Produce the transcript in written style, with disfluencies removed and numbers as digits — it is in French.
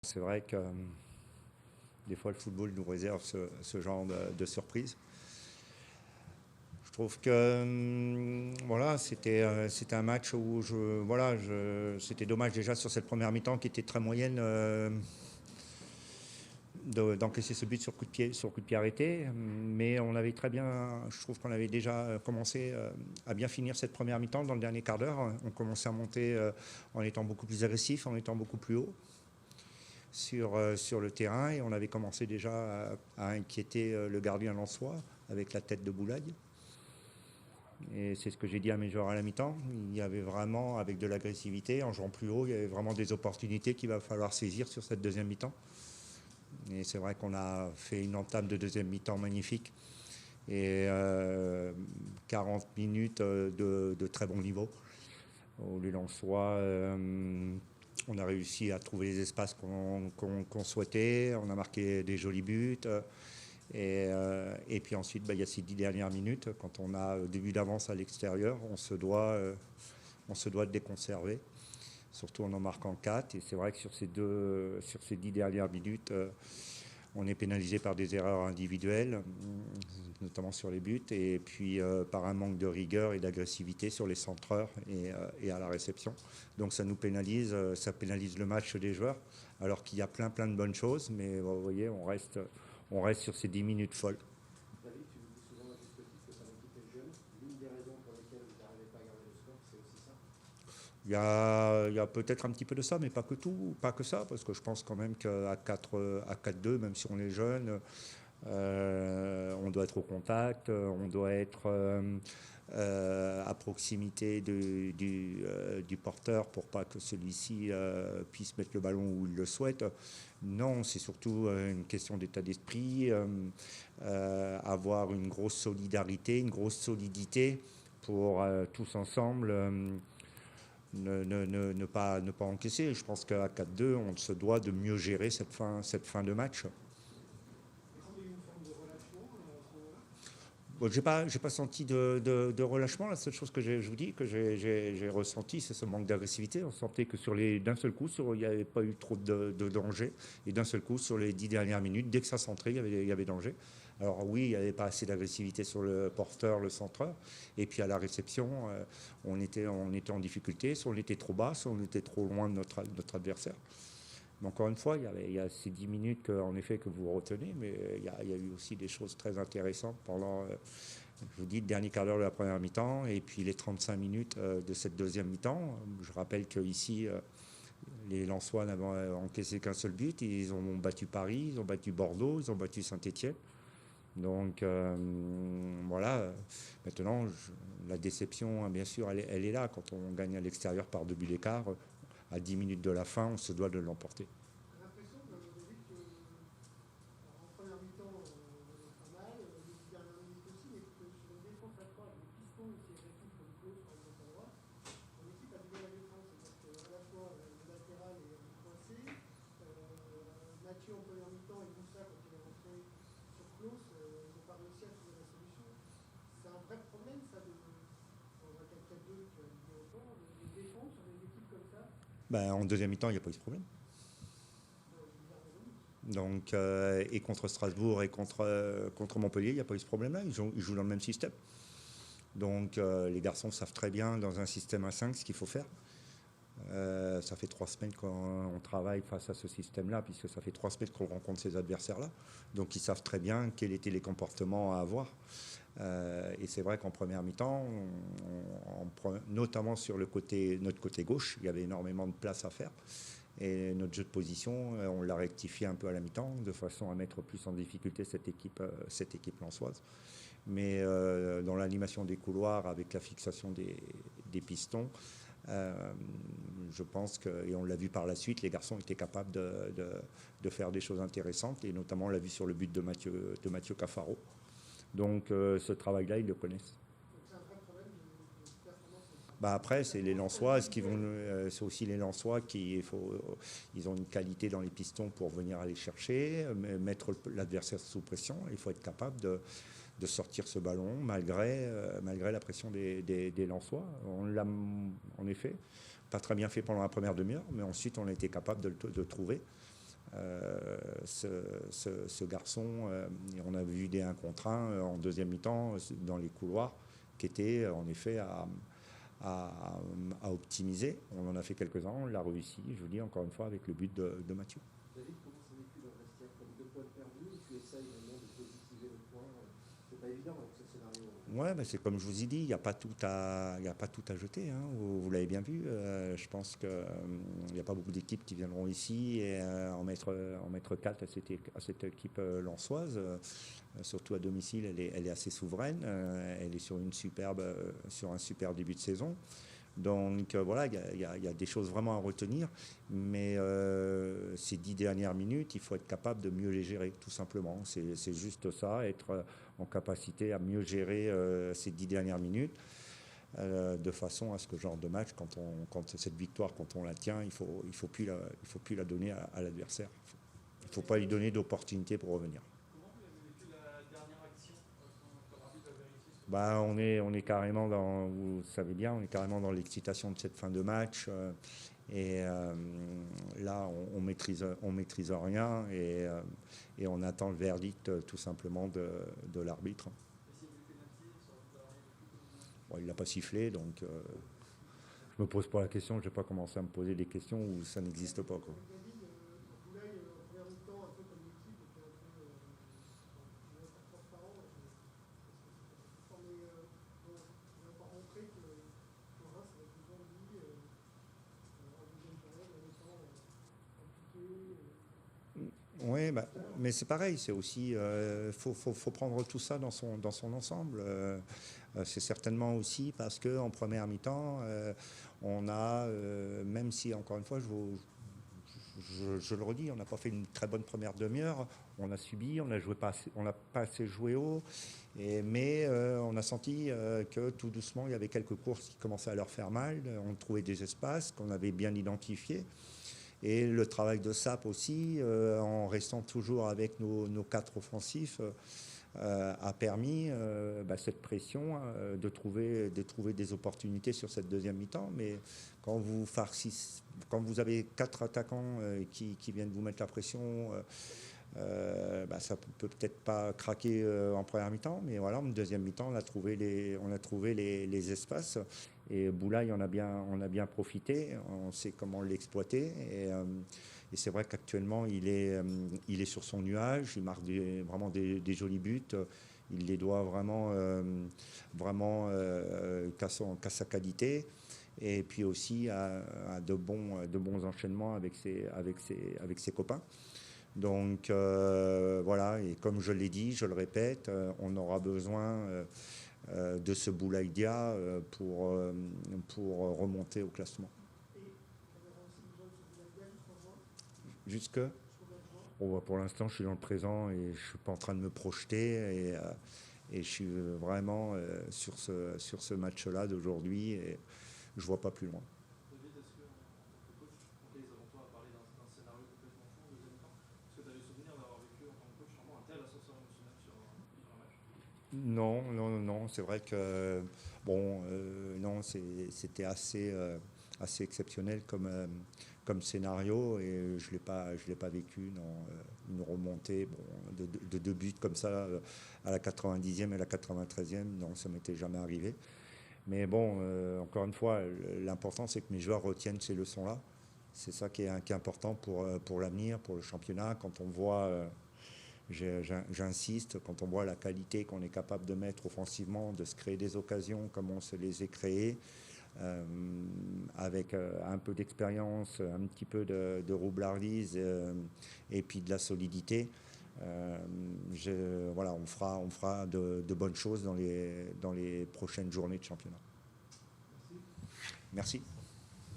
C'est vrai que des fois le football nous réserve ce genre de surprise. Je trouve que voilà, c'était un match où c'était dommage déjà sur cette première mi-temps qui était très moyenne d'encaisser ce but sur coup de pied arrêté. Mais on avait très bien, je trouve qu'on avait déjà commencé à bien finir cette première mi-temps dans le dernier quart d'heure. On commençait à monter en étant beaucoup plus agressif, en étant beaucoup plus haut sur le terrain et on avait commencé déjà à inquiéter le gardien lensois avec la tête de Boulaye. Et c'est ce que j'ai dit à mes joueurs à la mi-temps. Il y avait vraiment, avec de l'agressivité, en jouant plus haut, il y avait vraiment des opportunités qu'il va falloir saisir sur cette deuxième mi-temps. Et c'est vrai qu'on a fait une entame de deuxième mi-temps magnifique. Et 40 minutes de très bon niveau. Au Lensois, on a réussi à trouver les espaces qu'on souhaitait. On a marqué des jolis buts. Et puis ensuite, il y a ces 10 dernières minutes, quand on a début d'avance à l'extérieur, on se doit de les conserver, surtout en marquant 4. Et c'est vrai que sur ces 10 dernières minutes, on est pénalisé par des erreurs individuelles, notamment sur les buts, et puis par un manque de rigueur et d'agressivité sur les centreurs et à la réception. Donc ça pénalise le match des joueurs, alors qu'il y a plein de bonnes choses, mais vous voyez, on reste sur ces 10 minutes folles. David, tu le dis souvent à juste titre que ton équipe est jeune. L'une des raisons pour lesquelles vous n'arrivez pas à garder le score, c'est aussi ça. Il y a peut-être un petit peu de ça, mais pas que tout, pas que ça, parce que je pense quand même qu'à 4-2, même si on est jeune, on doit être au contact, on doit être à proximité du porteur pour pas que celui-ci puisse mettre le ballon où il le souhaite. Non, c'est surtout une question d'état d'esprit, avoir une grosse solidarité, une grosse solidité pour tous ensemble ne pas encaisser. Je pense qu'à 4-2, on se doit de mieux gérer cette fin de match. Est-ce qu'il y a eu une forme de relâchement à ce moment-là? Bon, j'ai pas senti de relâchement. La seule chose que je vous dis que j'ai ressenti, c'est ce manque d'agressivité. On sentait que d'un seul coup, il n'y avait pas eu trop de danger. Et d'un seul coup, sur les 10 dernières minutes, dès que ça centrait, il y avait danger. Alors oui, il n'y avait pas assez d'agressivité sur le porteur, le centreur. Et puis à la réception, on était en difficulté. Soit on était trop bas, soit on était trop loin de notre adversaire. Mais encore une fois, il y a ces 10 minutes en effet que vous retenez, mais il y a eu aussi des choses très intéressantes pendant, je vous dis, le dernier quart d'heure de la première mi-temps et puis les 35 minutes de cette deuxième mi-temps. Je rappelle qu'ici, les Lensois n'avaient encaissé qu'un seul but. Ils ont battu Paris, ils ont battu Bordeaux, ils ont battu Saint-Étienne. Donc voilà, maintenant, la déception, bien sûr, elle est là. Quand on gagne à l'extérieur par 2 buts d'écart, à 10 minutes de la fin, on se doit de l'emporter. J'ai l'impression, David, que alors, en première mi-temps, pas mal, les 10 dernières minutes aussi, mais que sur une défense à 3, avec les pistons et ces récup comme Claude, par exemple, à droite, mon équipe a du mal à défendre. C'est-à-dire qu'à la fois le latéral est coincé, Mathieu en première mi-temps et Moussa, quand il est rentré sur Klaus, ils n'ont pas réussi à trouver la solution. C'est un vrai problème, ça, dans un 4-4-2 que tu as dit autant, de défendre sur des équipes comme ça. Ben, en deuxième mi-temps, il n'y a pas eu ce problème. Bizarre raison. Donc, et contre Strasbourg et contre Montpellier, il n'y a pas eu ce problème-là. Ils jouent dans le même système. Donc, les garçons savent très bien dans un système à 5 ce qu'il faut faire. Ça fait 3 semaines qu'on travaille face à ce système-là, puisque ça fait 3 semaines qu'on rencontre ces adversaires-là. Donc ils savent très bien quels étaient les comportements à avoir. Et c'est vrai qu'en première mi-temps, notamment sur notre côté gauche, il y avait énormément de place à faire. Et notre jeu de position, on l'a rectifié un peu à la mi-temps, de façon à mettre plus en difficulté cette équipe lensoise. Mais dans l'animation des couloirs, avec la fixation des pistons, je pense que, et on l'a vu par la suite, les garçons étaient capables de faire des choses intéressantes, et notamment on l'a vu sur le but de Mathieu Cafaro. Donc ce travail-là, ils le connaissent. Donc c'est un vrai problème de performance Bah après, c'est les performance Lensois, individuelle. c'est aussi les Lensois ils ont une qualité dans les pistons pour venir aller chercher, mettre l'adversaire sous pression. Il faut être capable de sortir ce ballon malgré la pression des Lensois. On l'a en effet pas très bien fait pendant la première demi-heure, mais ensuite on a été capable de trouver. ce garçon. Et on a vu des 1 contre 1 en deuxième mi-temps dans les couloirs qui étaient en effet à optimiser. On en a fait quelques-uns, on l'a réussi, je vous dis encore une fois, avec le but de Mathieu. David, comment c'est vécu dans le vestiaire comme 2 points perdus? Tu essayes maintenant de positiver le point. C'est pas évident avec ce scénario. Ouais, mais c'est comme je vous ai dit, il n'y a pas tout à jeter. Hein. Vous l'avez bien vu. Je pense qu'il n'y a pas beaucoup d'équipes qui viendront ici et en mettre 4 à cette équipe lensoise. Surtout à domicile, elle est assez souveraine. Elle est sur un super début de saison. Donc voilà, il y a des choses vraiment à retenir, mais ces 10 dernières minutes, il faut être capable de mieux les gérer, tout simplement. C'est juste ça, être en capacité à mieux gérer ces 10 dernières minutes, de façon à ce que ce genre de match, quand cette victoire, quand on la tient, il faut plus la donner à l'adversaire. Il ne faut pas lui donner d'opportunité pour revenir. Bah, on est carrément dans, vous savez bien, on est carrément dans l'excitation de cette fin de match. Là, on maîtrise rien et on attend le verdict tout simplement de l'arbitre. Bon, il l'a pas sifflé, donc je me pose pas la question. Je vais pas commencer à me poser des questions où ça n'existe pas, quoi. Oui, bah, mais c'est pareil, c'est aussi, faut prendre tout ça dans son ensemble. C'est certainement aussi parce qu'en première mi-temps, on a, même si encore une fois, je le redis, on n'a pas fait une très bonne première demi-heure, on a subi, on n'a pas assez joué haut, mais on a senti que tout doucement, il y avait quelques courses qui commençaient à leur faire mal, on trouvait des espaces qu'on avait bien identifiés. Et le travail de Sapp aussi, en restant toujours avec nos 4 offensifs, a permis cette pression de trouver des opportunités sur cette deuxième mi-temps. Mais quand vous avez 4 attaquants qui viennent vous mettre la pression, ça peut peut-être pas craquer en première mi-temps, mais voilà, en deuxième mi-temps, on a trouvé les espaces. Et Boulaye, on a bien profité, on sait comment l'exploiter. Et c'est vrai qu'actuellement, il est sur son nuage, il marque vraiment des jolis buts. Il les doit vraiment qu'à sa qualité. Et puis aussi à de bons enchaînements avec ses copains. Donc voilà, et comme je l'ai dit, je le répète, on aura besoin de ce Boulaye Dia pour remonter au classement. Jusque pour l'instant, je suis dans le présent et je ne suis pas en train de me projeter et je suis vraiment sur ce match-là d'aujourd'hui et je ne vois pas plus loin. Non, c'est vrai que non, c'était assez exceptionnel comme scénario et je l'ai pas vécu dans une remontée de 2 buts comme ça à la 90e et la 93e, non, ça m'était jamais arrivé. Mais bon, encore une fois, l'important c'est que mes joueurs retiennent ces leçons-là. C'est ça qui est important pour l'avenir, pour le championnat, quand on voit j'insiste, quand on voit la qualité qu'on est capable de mettre offensivement, de se créer des occasions comme on se les est créées, avec un peu d'expérience, un petit peu de roublardise et puis de la solidité, voilà, on fera de bonnes choses dans les prochaines journées de championnat. Merci.